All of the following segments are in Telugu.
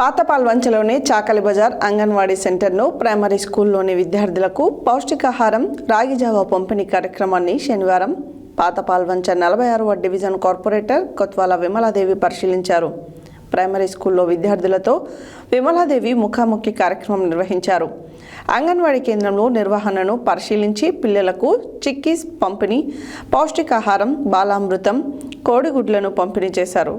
పాతపాల్వంచలోని చాకలి బజార్ అంగన్వాడీ సెంటర్ను ప్రైమరీ స్కూల్లోని విద్యార్థులకు పౌష్టికాహారం రాగి జావా పంపిణీ కార్యక్రమాన్ని శనివారం పాతపాల్వంచ 46వ డివిజన్ కార్పొరేటర్ కొత్వాల విమలాదేవి పరిశీలించారు. ప్రైమరీ స్కూల్లో విద్యార్థులతో విమలాదేవి ముఖాముఖి కార్యక్రమం నిర్వహించారు. అంగన్వాడీ కేంద్రంలో నిర్వహణను పరిశీలించి పిల్లలకు చిక్కీస్ పంపిణీ, పౌష్టికాహారం, బాలామృతం, కోడిగుడ్లను పంపిణీ చేశారు.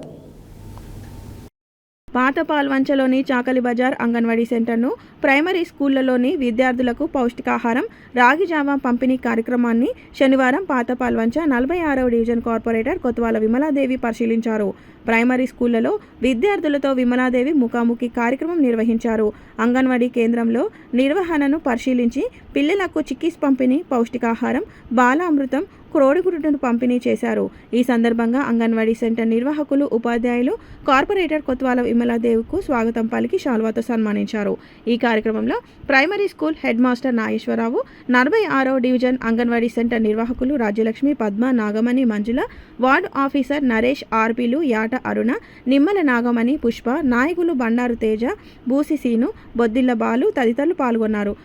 పాతపాల్వంచలోని చాకలి బజార్ అంగన్వాడీ సెంటర్ను ప్రైమరీ స్కూళ్లలోని విద్యార్థులకు పౌష్టికాహారం రాగి జావా పంపిణీ కార్యక్రమాన్ని శనివారం పాతపాల్వంచ 46వ డివిజన్ కార్పొరేటర్ కొత్వాల విమలాదేవి పరిశీలించారు. ప్రైమరీ స్కూళ్లలో విద్యార్థులతో విమలాదేవి ముఖాముఖి కార్యక్రమం నిర్వహించారు. అంగన్వాడీ కేంద్రంలో నిర్వహణను పరిశీలించి పిల్లలకు చిక్కీస్ పంపిణీ, పౌష్టికాహారం, బాలామృతం, కోడిగుడ్డును పంపిణీ చేశారు. ఈ సందర్భంగా అంగన్వాడీ సెంటర్ నిర్వాహకులు, ఉపాధ్యాయులు కార్పొరేటర్ కొత్వాల విమలాదేవికు స్వాగతం పలికి శాల్వాతో సన్మానించారు. ఈ కార్యక్రమంలో primary school headmaster Nageswararao, 46వ డివిజన్ అంగన్వాడీ సెంటర్ నిర్వాహకులు రాజ్యలక్ష్మి, పద్మ, నాగమణి, మంజుల, వార్డు ఆఫీసర్ నరేష్, ఆర్పీలు యాట అరుణ, నిమ్మల నాగమణి, పుష్ప, నాయకులు బండారు తేజ, బూసి సీను, బొద్దిల్ల బాలు తదితరులు పాల్గొన్నారు.